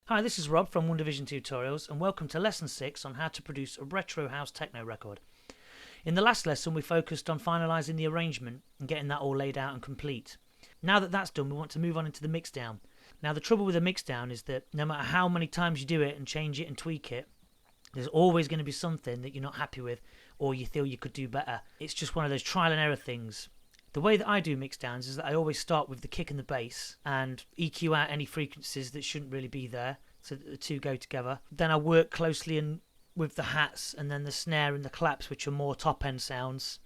Hi, this is Rob from One Division Tutorials, and welcome to Lesson 6 on how to produce a retro house techno record. In the last lesson we focused on finalising the arrangement and getting that all laid out and complete. Now that that's done, we want to move on into the mixdown. Now the trouble with a mixdown is that no matter how many times you do it and change it and tweak it, there's always going to be something that you're not happy with or you feel you could do better. It's just one of those trial and error things. The way that I do mixdowns is that I always start with the kick and the bass and EQ out any frequencies that shouldn't really be there so that the two go together. Then I work closely with the hats and then the snare and the claps, which are more top end sounds,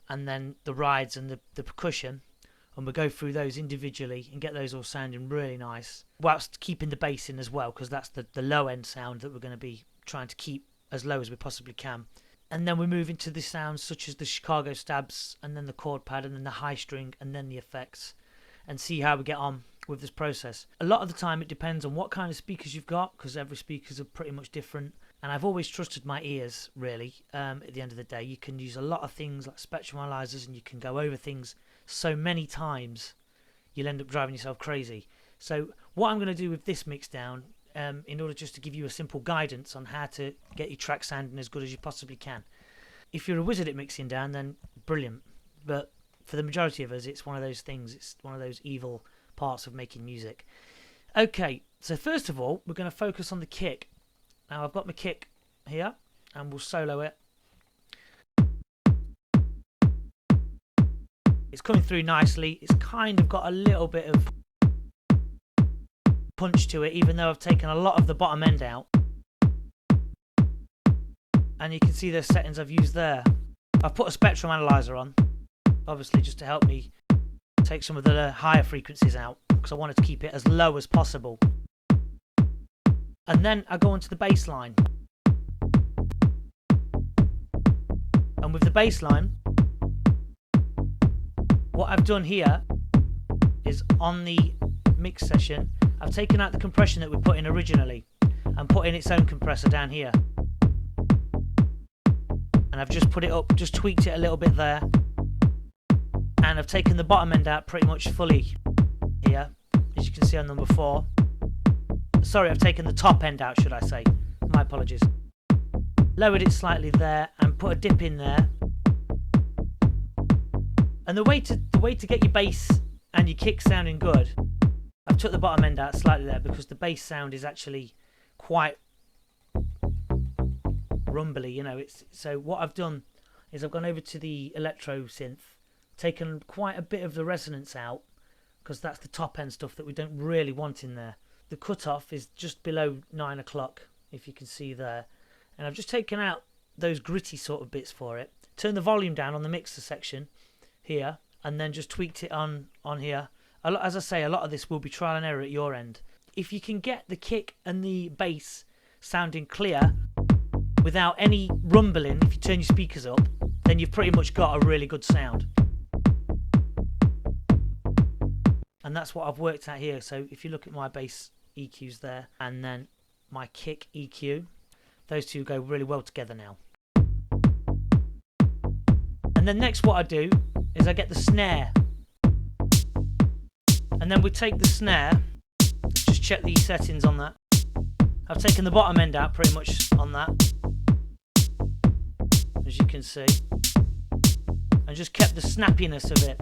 and then the rides and the percussion, and we go through those individually and get those all sounding really nice whilst keeping the bass in as well, because that's the low end sound that we're going to be trying to keep as low as we possibly can. And then we move into the sounds such as the Chicago stabs and then the chord pad and then the high string and then the effects, and see how we get on with this process. A lot of the time it depends on what kind of speakers you've got, because every speakers are pretty much different, and I've always trusted my ears really. At the end of the day, you can use a lot of things like spectrum analyzers and you can go over things so many times you'll end up driving yourself crazy. So what I'm going to do with this mixdown, in order just to give you a simple guidance on how to get your track sounding as good as you possibly can. If you're a wizard at mixing down, then brilliant, but for the majority of us it's one of those things, it's one of those evil parts of making music. Okay, so first of all we're going to focus on the kick. Now I've got my kick here and we'll solo it. It's coming through nicely. It's kind of got a little bit of punch to it, even though I've taken a lot of the bottom end out, and you can see the settings I've used there. I've put a spectrum analyzer on, obviously just to help me take some of the higher frequencies out, because I wanted to keep it as low as possible. And then I go onto the bass line, and with the bass line, what I've done here is on the mix session I've taken out the compression that we put in originally and put in its own compressor down here, and I've just put it up, just tweaked it a little bit there, and I've taken the bottom end out pretty much fully here, as you can see on number 4. Sorry, I've taken the top end out, should I say, my apologies. Lowered it slightly there and put a dip in there. And the way to get your bass and your kick sounding good, I've took the bottom end out slightly there because the bass sound is actually quite rumbly, you know. So what I've done is I've gone over to the electro synth, taken quite a bit of the resonance out, because that's the top end stuff that we don't really want in there. The cutoff is just below 9 o'clock, if you can see there, and I've just taken out those gritty sort of bits for it, turned the volume down on the mixer section here, and then just tweaked it on here. As I say, a lot of this will be trial and error at your end. If you can get the kick and the bass sounding clear without any rumbling, if you turn your speakers up, then you've pretty much got a really good sound. And that's what I've worked out here. So if you look at my bass EQs there and then my kick EQ, those two go really well together now. And then next what I do is I get the snare. And then we take the snare, just check the settings on that. I've taken the bottom end out pretty much on that, as you can see, and just kept the snappiness of it.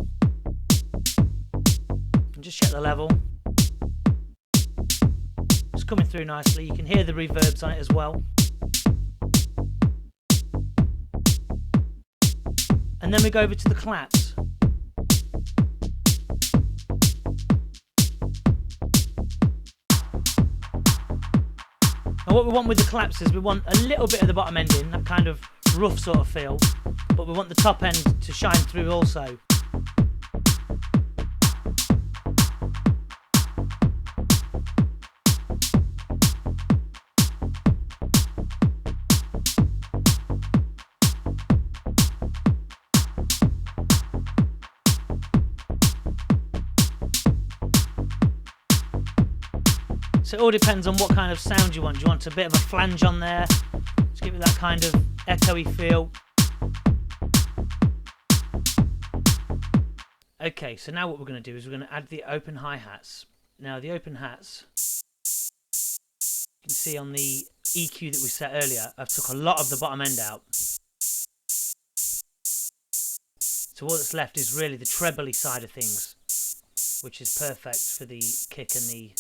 And just check the level. It's coming through nicely. You can hear the reverbs on it as well. And then we go over to the claps. And what we want with the claps is we want a little bit of the bottom end in, that kind of rough sort of feel, but we want the top end to shine through also. So it all depends on what kind of sound you want. Do you want a bit of a flange on there? Just give it that kind of echoey feel. Okay, so now what we're going to do is we're going to add the open hi-hats. Now the open hats can see on the EQ that we set earlier, I've took a lot of the bottom end out. So all that's left is really the trebly side of things, which is perfect for the kick and the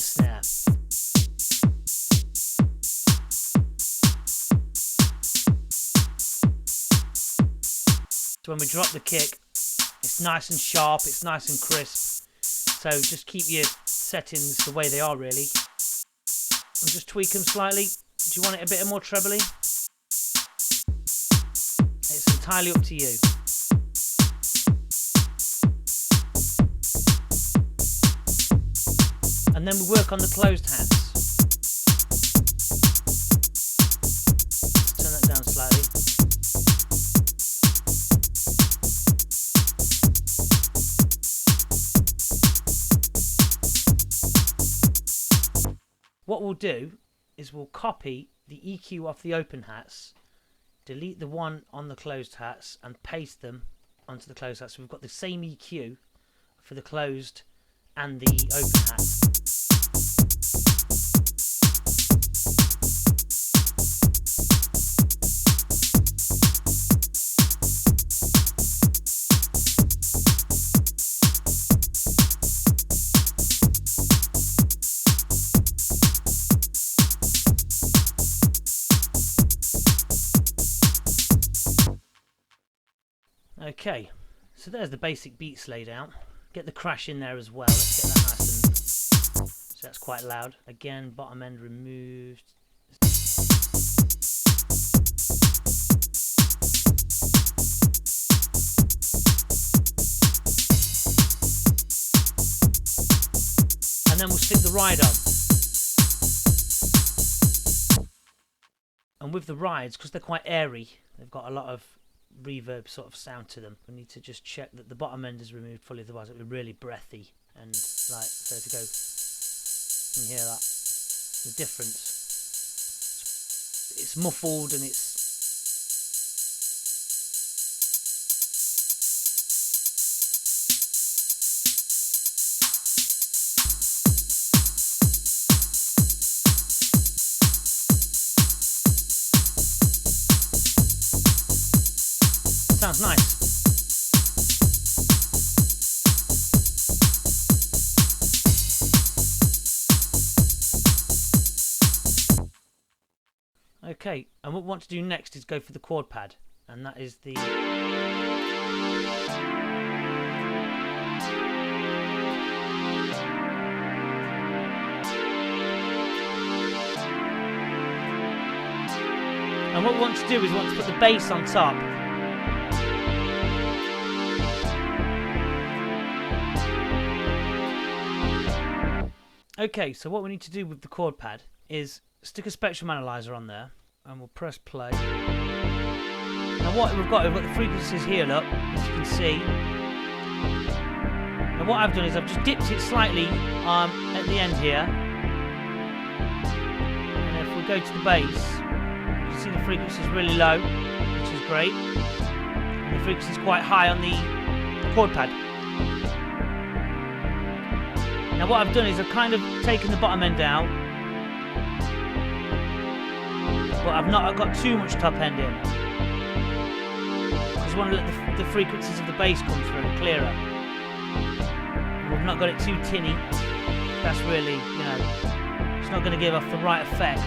snare. So when we drop the kick, it's nice and sharp, it's nice and crisp. So just keep your settings the way they are really. And just tweak them slightly. Do you want it a bit more trebly? It's entirely up to you. And then we work on the closed hats. Turn that down slightly. What we'll do is we'll copy the EQ off the open hats, delete the one on the closed hats and paste them onto the closed hats. So we've got the same EQ for the closed and the open hats. Okay, so there's the basic beats laid out. Get the crash in there as well. Let's get that nice and... So that's quite loud. Again, bottom end removed. And then we'll stick the ride on. And with the rides, because they're quite airy, they've got a lot of reverb sort of sound to them. We need to just check that the bottom end is removed fully, otherwise it will be really breathy and like, so if you go, you can hear that, the difference. It's muffled and it's sounds nice. Okay, and what we want to do next is go for the chord pad, and that is the... And what we want to do is we want to put the bass on top. Okay, so what we need to do with the chord pad is stick a spectrum analyzer on there, and we'll press play. Now what we've got the frequencies here, look, as you can see. And what I've done is I've just dipped it slightly at the end here. And if we go to the bass, you can see the frequency is really low, which is great. And the frequency is quite high on the chord pad. Now what I've done is I've kind of taken the bottom end out, but I've got too much top end in, because I want to let the frequencies of the bass come through clearer. And we've not got it too tinny. That's really, you know, it's not going to give off the right effect.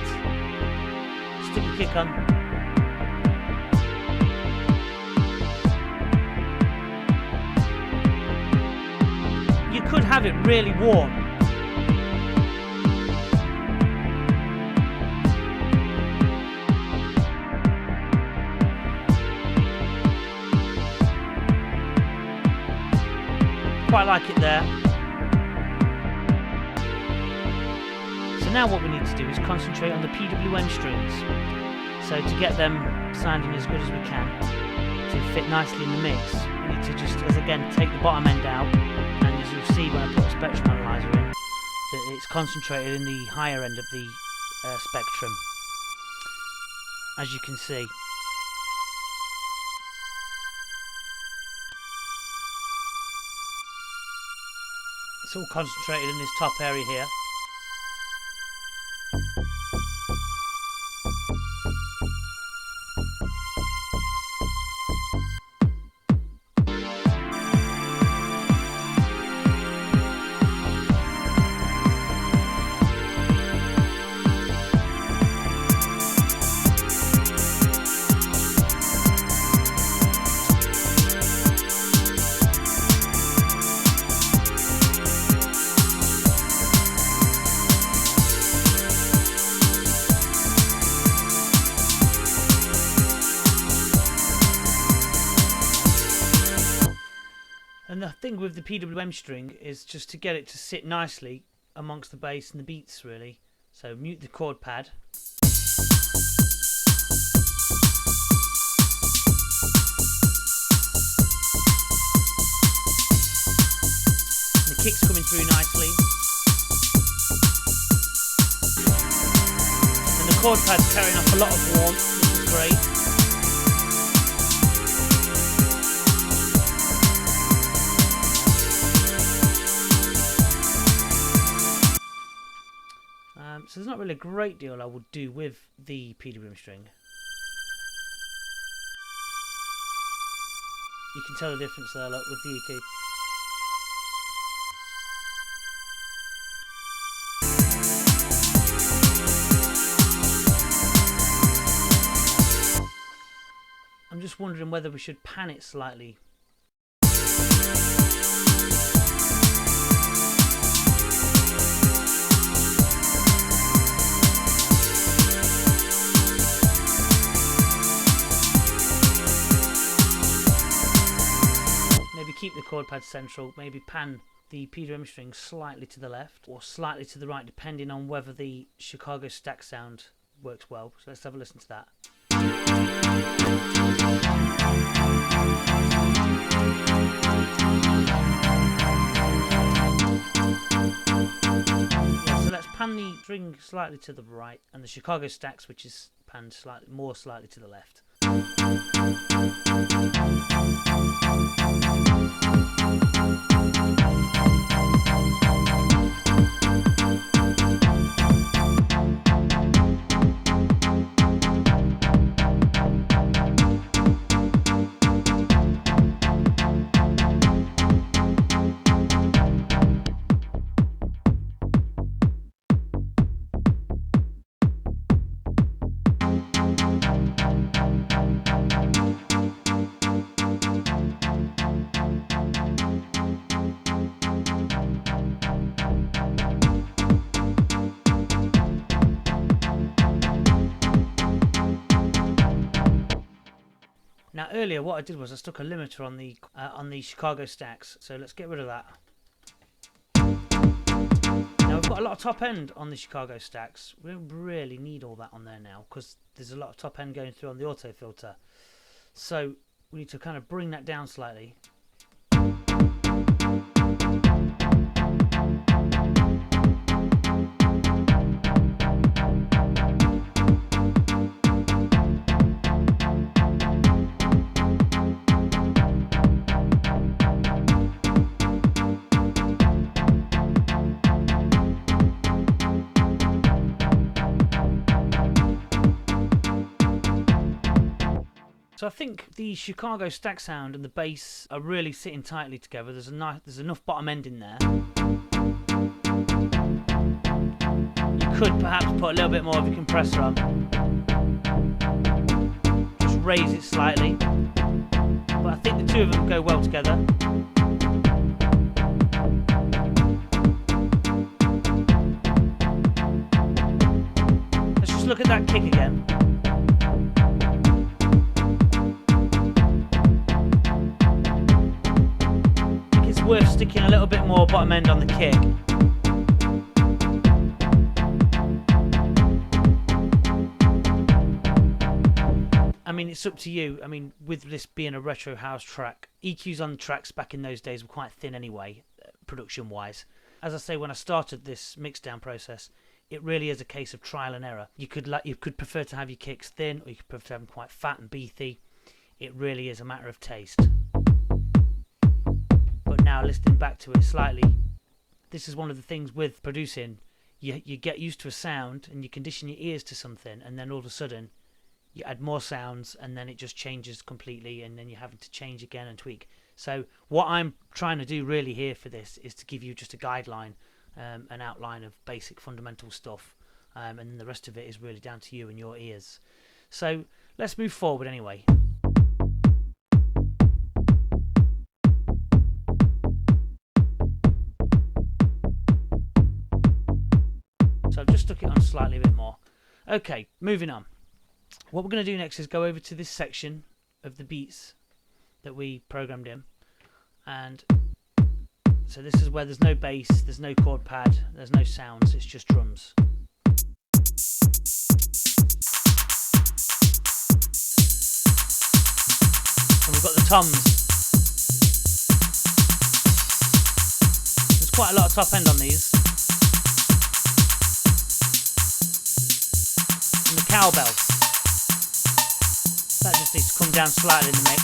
Stick a kick on. You could have it really warm. Quite like it there. So now what we need to do is concentrate on the PWN strings. So to get them sounding as good as we can, to fit nicely in the mix, we need to just, as again, take the bottom end out. As you'll see when I put a spectrum analyzer in, that it's concentrated in the higher end of the spectrum, as you can see. It's all concentrated in this top area here. And the thing with the PWM string is just to get it to sit nicely amongst the bass and the beats, really. So mute the chord pad. And the kick's coming through nicely. And the chord pad's carrying off a lot of warmth, which is great. So there's not really a great deal I would do with the PWM string. You can tell the difference there, look, with the EQ. I'm just wondering whether we should pan it slightly. Maybe keep the chord pad central, maybe pan the PWM string slightly to the left or slightly to the right, depending on whether the Chicago stack sound works well. So let's have a listen to that. Yeah, so let's pan the string slightly to the right and the Chicago stacks, which is panned slightly to the left. Now earlier what I did was I stuck a limiter on the Chicago stacks, so let's get rid of that. Now we've got a lot of top end on the Chicago stacks. We don't really need all that on there now because there's a lot of top end going through on the auto filter. So we need to kind of bring that down slightly. So I think the Chicago stack sound and the bass are really sitting tightly together. There's enough bottom end in there. You could perhaps put a little bit more of your compressor on. Just raise it slightly. But I think the two of them go well together. Let's just look at that kick again. Worth sticking a little bit more bottom end on the kick. I mean, it's up to you. I mean, with this being a retro house track, EQs on the tracks back in those days were quite thin anyway, production wise. As I say, when I started this mixdown process, it really is a case of trial and error. You could prefer to have your kicks thin, or you could prefer to have them quite fat and beefy. It really is a matter of taste. Now listening back to it slightly, this is one of the things with producing. you get used to a sound and you condition your ears to something, and then all of a sudden you add more sounds and then it just changes completely, and then you're having to change again and tweak. So what I'm trying to do really here for this is to give you just a guideline, an outline of basic fundamental stuff, and then the rest of it is really down to you and your ears. So let's move forward anyway. So I've just stuck it on slightly a bit more. Okay, moving on. What we're going to do next is go over to this section of the beats that we programmed in. And so this is where there's no bass, there's no chord pad, there's no sounds, it's just drums. And we've got the toms. There's quite a lot of top end on these. And the cowbell. That just needs to come down slightly in the mix.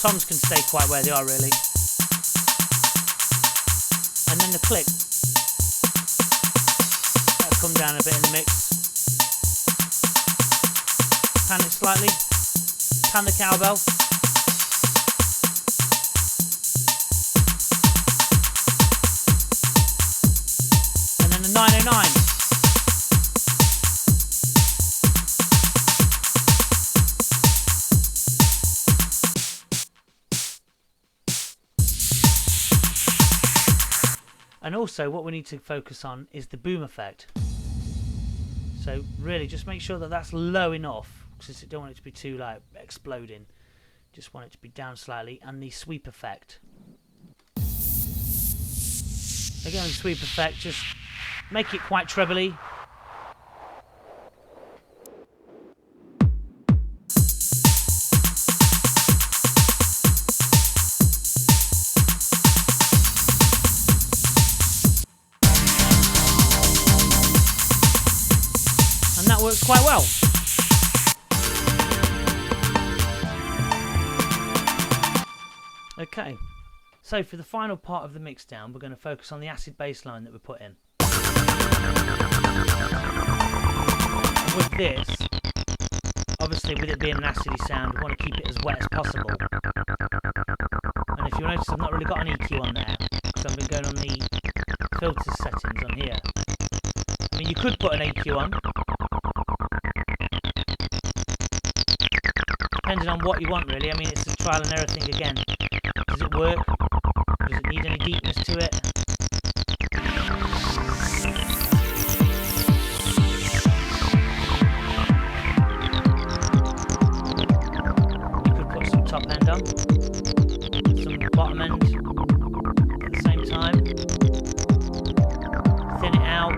Toms can stay quite where they are really. And then the click. That'll come down a bit in the mix. Pan it slightly. Pan the cowbell. And then the 909. And also what we need to focus on is the boom effect. So really just make sure that that's low enough, because you don't want it to be too like exploding. Just want it to be down slightly. And the sweep effect. Again, the sweep effect, just make it quite trebly. Works quite well. Okay, so for the final part of the mixdown, we're going to focus on the acid bass line that we put in. And with this, obviously with it being an acidy sound, we want to keep it as wet as possible. And if you notice, I've not really got an EQ on there, because I've been going on the filter settings on here. I mean, you could put an EQ on, depending on what you want really. I mean, it's a trial and error thing again. Does it work? Does it need any deepness to it? You could put some top end on, some bottom end at the same time. Thin it out.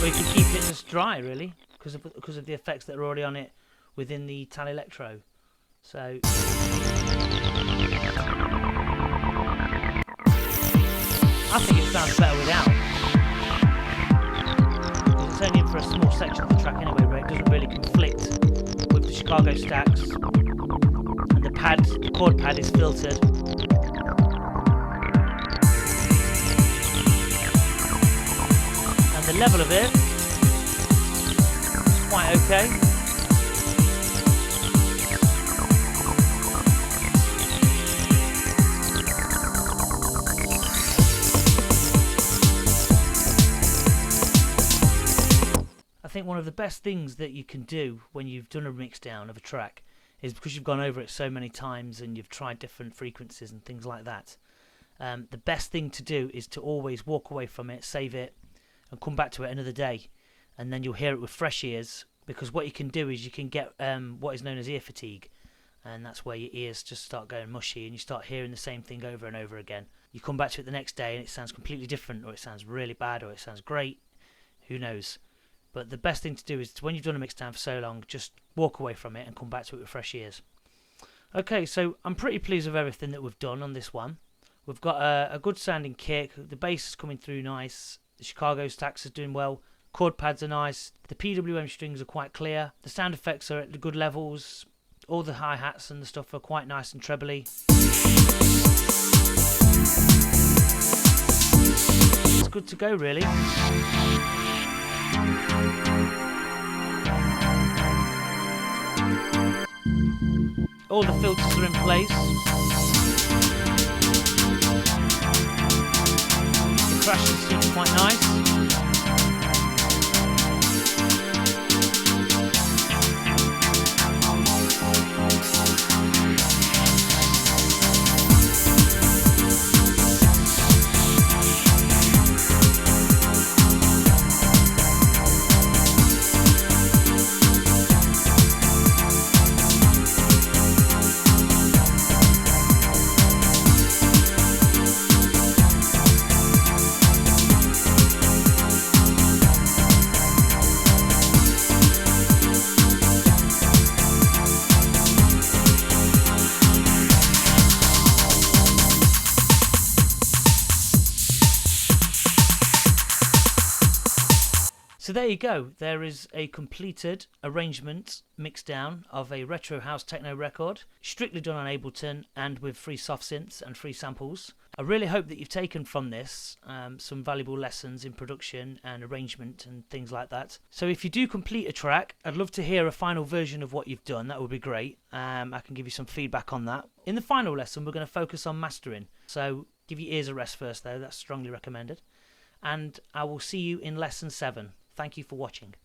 Or you can keep it just dry really, because of the effects that are already on it within the Tal Electro. So I think it sounds better without, because it's only in for a small section of the track anyway, where it doesn't really conflict with the Chicago stacks, and the chord pad is filtered. And the level of it is quite okay. I think one of the best things that you can do when you've done a mix down of a track is, because you've gone over it so many times and you've tried different frequencies and things like that, the best thing to do is to always walk away from it, save it, and come back to it another day, and then you'll hear it with fresh ears. Because what you can do is you can get what is known as ear fatigue, and that's where your ears just start going mushy and you start hearing the same thing over and over again. You come back to it the next day and it sounds completely different, or it sounds really bad, or it sounds great, who knows. But the best thing to do is, when you've done a mix down for so long, just walk away from it and come back to it with fresh ears. Okay, so I'm pretty pleased with everything that we've done on this one. We've got a good sounding kick, the bass is coming through nice, the Chicago stacks is doing well, chord pads are nice, the PWM strings are quite clear, the sound effects are at the good levels, All the hi-hats and the stuff are quite nice and trebly. It's good to go, really. All the filters are in place. The crashes seem quite nice. So there you go, there is a completed arrangement mixdown of a retro house techno record, strictly done on Ableton and with free soft synths and free samples. I really hope that you've taken from this some valuable lessons in production and arrangement and things like that. So if you do complete a track, I'd love to hear a final version of what you've done. That would be great. I can give you some feedback on that. In the final lesson, we're going to focus on mastering. So give your ears a rest first though, that's strongly recommended. And I will see you in lesson 7. Thank you for watching.